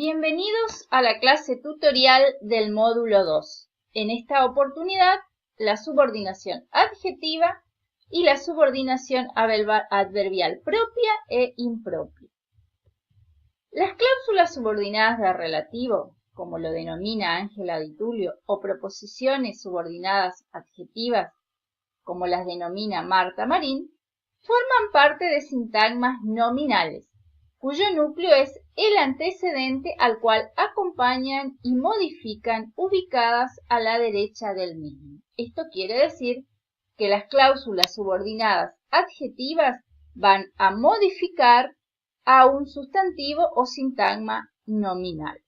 Bienvenidos a la clase tutorial del módulo 2. En esta oportunidad, la subordinación adjetiva y la subordinación adverbial propia e impropia. Las cláusulas subordinadas de relativo, como lo denomina Ángela Di Tullio, o proposiciones subordinadas adjetivas, como las denomina Marta Marín, forman parte de sintagmas nominales, cuyo núcleo es el antecedente al cual acompañan y modifican ubicadas a la derecha del mismo. Esto quiere decir que las cláusulas subordinadas adjetivas van a modificar a un sustantivo o sintagma nominal.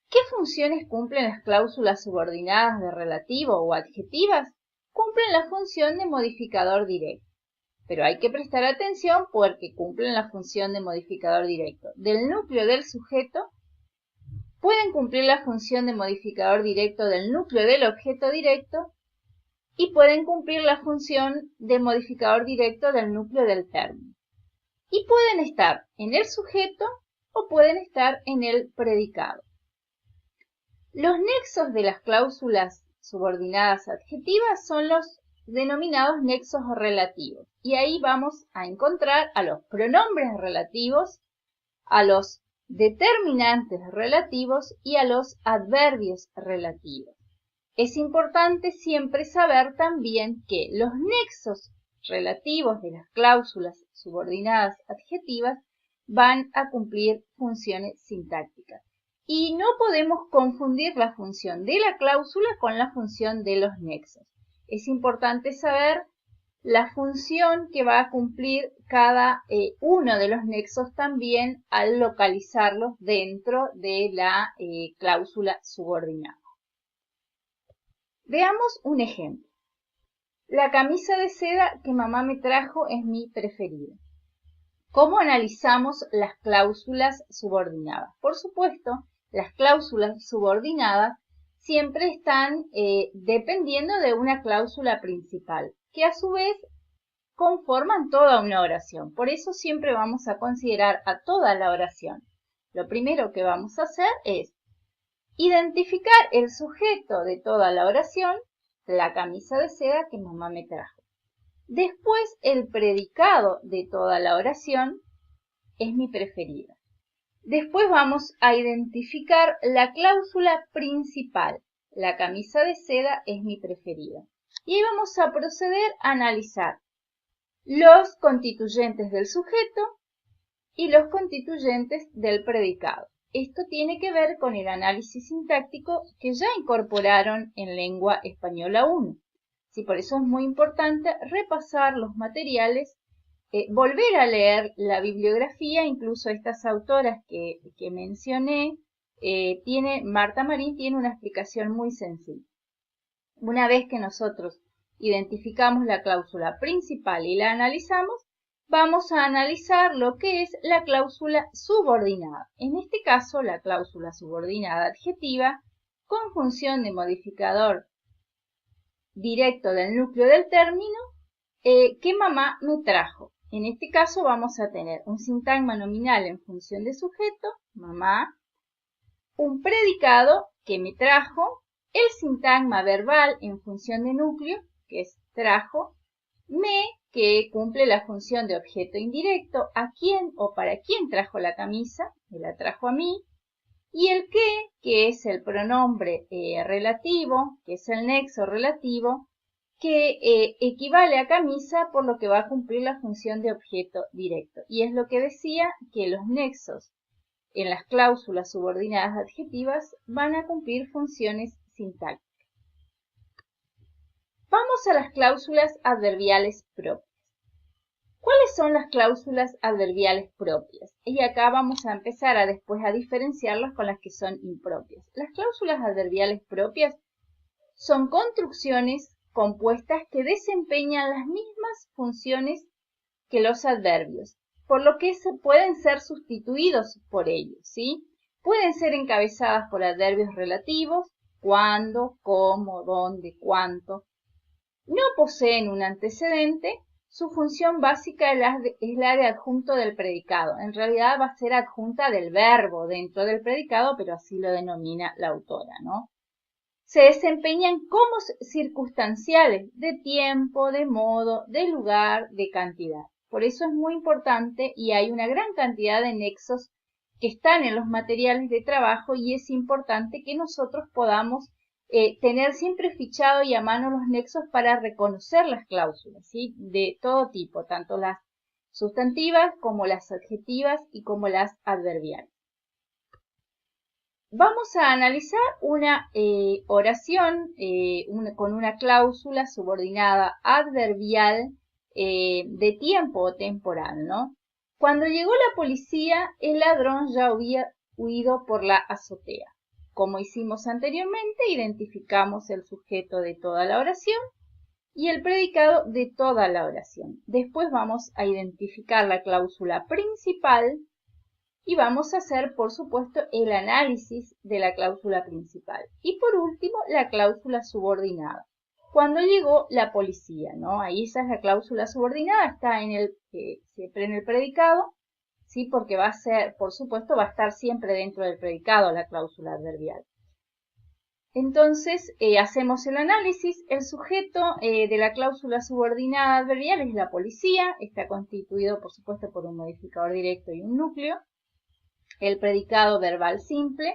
¿Qué funciones cumplen las cláusulas subordinadas de relativo o adjetivas? Cumplen la función de modificador directo. Pero hay que prestar atención porque cumplen la función de modificador directo del núcleo del sujeto, pueden cumplir la función de modificador directo del núcleo del objeto directo y pueden cumplir la función de modificador directo del núcleo del término. Y pueden estar en el sujeto o pueden estar en el predicado. Los nexos de las cláusulas subordinadas adjetivas son los denominados nexos relativos. Y ahí vamos a encontrar a los pronombres relativos, a los determinantes relativos y a los adverbios relativos. Es importante siempre saber también que los nexos relativos de las cláusulas subordinadas adjetivas van a cumplir funciones sintácticas. Y no podemos confundir la función de la cláusula con la función de los nexos. Es importante saber la función que va a cumplir cada uno de los nexos también al localizarlos dentro de la cláusula subordinada. Veamos un ejemplo. La camisa de seda que mamá me trajo es mi preferida. ¿Cómo analizamos las cláusulas subordinadas? Por supuesto, las cláusulas subordinadas siempre están dependiendo de una cláusula principal, que a su vez conforman toda una oración. Por eso siempre vamos a considerar a toda la oración. Lo primero que vamos a hacer es identificar el sujeto de toda la oración, la camisa de seda que mamá me trajo. Después, el predicado de toda la oración es mi preferida. Después vamos a identificar la cláusula principal. La camisa de seda es mi preferida. Y ahí vamos a proceder a analizar los constituyentes del sujeto y los constituyentes del predicado. Esto tiene que ver con el análisis sintáctico que ya incorporaron en Lengua Española 1. Sí, por eso es muy importante repasar los materiales, volver a leer la bibliografía, incluso estas autoras que mencioné, Marta Marín tiene una explicación muy sencilla. Una vez que nosotros identificamos la cláusula principal y la analizamos, vamos a analizar lo que es la cláusula subordinada. En este caso, la cláusula subordinada adjetiva con función de modificador directo del núcleo del término que mamá me trajo. En este caso vamos a tener un sintagma nominal en función de sujeto, mamá, un predicado que me trajo, el sintagma verbal en función de núcleo, que es trajo, me, que cumple la función de objeto indirecto, a quién o para quién trajo la camisa, me la trajo a mí, y el que es el pronombre relativo, que es el nexo relativo, que equivale a camisa, por lo que va a cumplir la función de objeto directo. Y es lo que decía, que los nexos en las cláusulas subordinadas adjetivas van a cumplir funciones sintácticas. Vamos a las cláusulas adverbiales propias. ¿Cuáles son las cláusulas adverbiales propias? Y acá vamos a empezar después a diferenciarlas con las que son impropias. Las cláusulas adverbiales propias son construcciones compuestas que desempeñan las mismas funciones que los adverbios, por lo que pueden ser sustituidos por ellos, ¿sí? Pueden ser encabezadas por adverbios relativos, cuándo, cómo, dónde, cuánto. No poseen un antecedente su función básica es la de adjunto del predicado. En realidad va a ser adjunta del verbo dentro del predicado, pero así lo denomina la autora, ¿no? Se desempeñan como circunstanciales de tiempo, de modo, de lugar, de cantidad. Por eso es muy importante y hay una gran cantidad de nexos que están en los materiales de trabajo y es importante que nosotros podamos tener siempre fichado y a mano los nexos para reconocer las cláusulas, ¿sí? De todo tipo, tanto las sustantivas como las adjetivas y como las adverbiales. Vamos a analizar una oración con una cláusula subordinada adverbial de tiempo o temporal, ¿no? Cuando llegó la policía, el ladrón ya había huido por la azotea. Como hicimos anteriormente, identificamos el sujeto de toda la oración y el predicado de toda la oración. Después vamos a identificar la cláusula principal y vamos a hacer, por supuesto, el análisis de la cláusula principal. Y por último, la cláusula subordinada. Cuando llegó la policía, ¿no? Ahí esa es la cláusula subordinada, está siempre en el predicado, ¿sí? Porque va a ser, por supuesto, va a estar siempre dentro del predicado la cláusula adverbial. Entonces, hacemos el análisis. El sujeto de la cláusula subordinada adverbial es la policía, está constituido, por supuesto, por un modificador directo y un núcleo. El predicado verbal simple,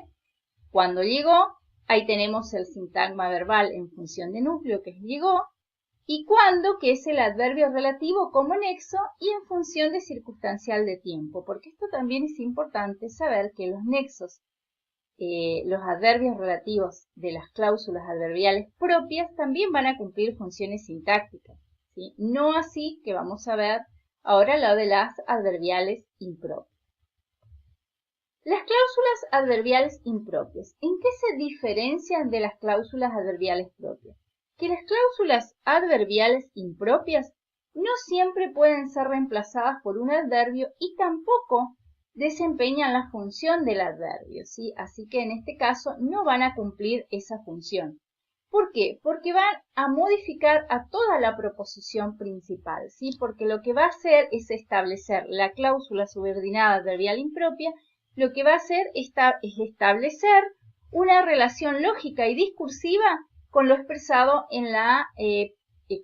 cuando llegó, ahí tenemos el sintagma verbal en función de núcleo, que es llegó, y cuando, que es el adverbio relativo como nexo, y en función de circunstancial de tiempo, porque esto también es importante saber que los nexos, los adverbios relativos de las cláusulas adverbiales propias también van a cumplir funciones sintácticas, ¿sí? No así que vamos a ver ahora lo de las adverbiales impropias. Las cláusulas adverbiales impropias. ¿En qué se diferencian de las cláusulas adverbiales propias? Que las cláusulas adverbiales impropias no siempre pueden ser reemplazadas por un adverbio y tampoco desempeñan la función del adverbio, ¿sí? Así que en este caso no van a cumplir esa función. ¿Por qué? Porque van a modificar a toda la proposición principal, ¿sí? Porque lo que va a hacer es establecer la cláusula subordinada adverbial impropia. Lo que va a hacer es establecer una relación lógica y discursiva con lo expresado en la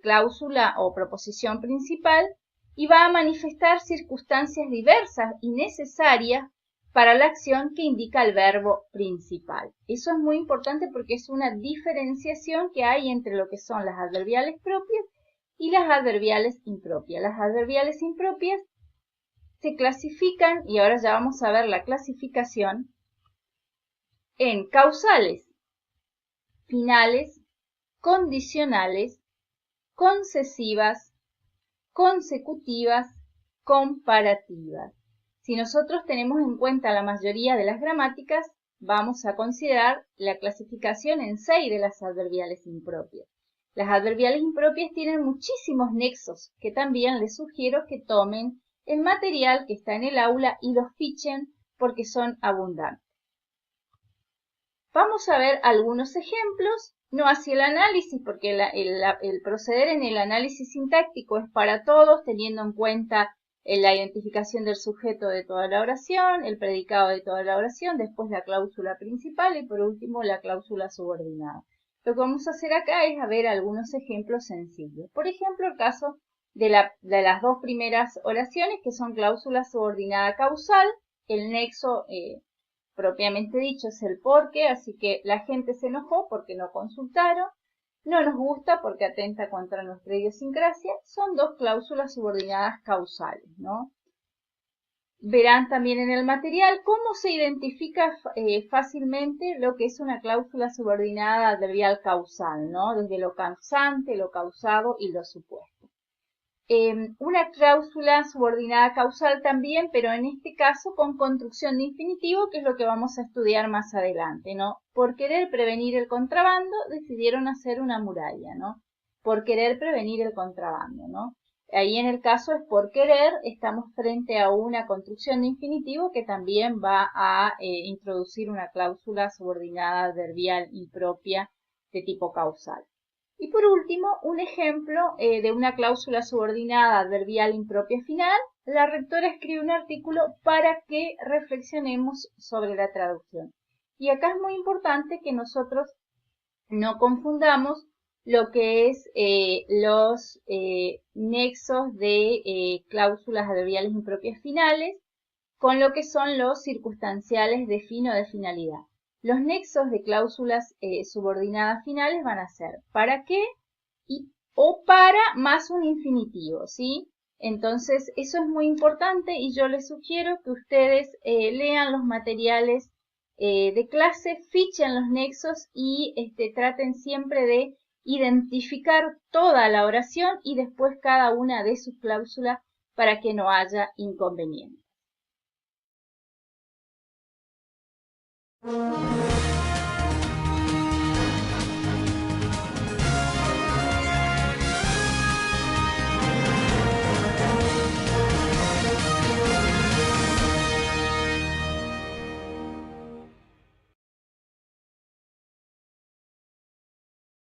cláusula o proposición principal y va a manifestar circunstancias diversas y necesarias para la acción que indica el verbo principal. Eso es muy importante porque es una diferenciación que hay entre lo que son las adverbiales propias y las adverbiales impropias. Las adverbiales impropias se clasifican, y ahora ya vamos a ver la clasificación, en causales, finales, condicionales, concesivas, consecutivas, comparativas. Si nosotros tenemos en cuenta la mayoría de las gramáticas, vamos a considerar la clasificación en 6 de las adverbiales impropias. Las adverbiales impropias tienen muchísimos nexos que también les sugiero que tomen el material que está en el aula y los fichen porque son abundantes. Vamos a ver algunos ejemplos, no hacia el análisis, porque el proceder en el análisis sintáctico es para todos, teniendo en cuenta la identificación del sujeto de toda la oración, el predicado de toda la oración, después la cláusula principal y por último la cláusula subordinada. Lo que vamos a hacer acá es a ver algunos ejemplos sencillos. Por ejemplo, el caso de las dos primeras oraciones, que son cláusula subordinada causal, el nexo propiamente dicho es el porque, así que la gente se enojó porque no consultaron, no nos gusta porque atenta contra nuestra idiosincrasia, son dos cláusulas subordinadas causales, ¿no? Verán también en el material cómo se identifica fácilmente lo que es una cláusula subordinada adverbial causal, ¿no? Desde lo causante, lo causado y lo supuesto. Una cláusula subordinada causal también, pero en este caso con construcción de infinitivo, que es lo que vamos a estudiar más adelante, ¿no? Por querer prevenir el contrabando, decidieron hacer una muralla, ¿no? Por querer prevenir el contrabando, ¿no? Ahí en el caso es por querer, estamos frente a una construcción de infinitivo que también va a introducir una cláusula subordinada adverbial impropia de tipo causal. Y por último, un ejemplo de una cláusula subordinada adverbial impropia final. La rectora escribe un artículo para que reflexionemos sobre la traducción. Y acá es muy importante que nosotros no confundamos lo que es los nexos de cláusulas adverbiales impropias finales con lo que son los circunstanciales de fin o de finalidad. Los nexos de cláusulas subordinadas finales van a ser ¿para qué? O para más un infinitivo, ¿sí? Entonces, eso es muy importante y yo les sugiero que ustedes lean los materiales de clase, fichen los nexos y traten siempre de identificar toda la oración y después cada una de sus cláusulas para que no haya inconveniente.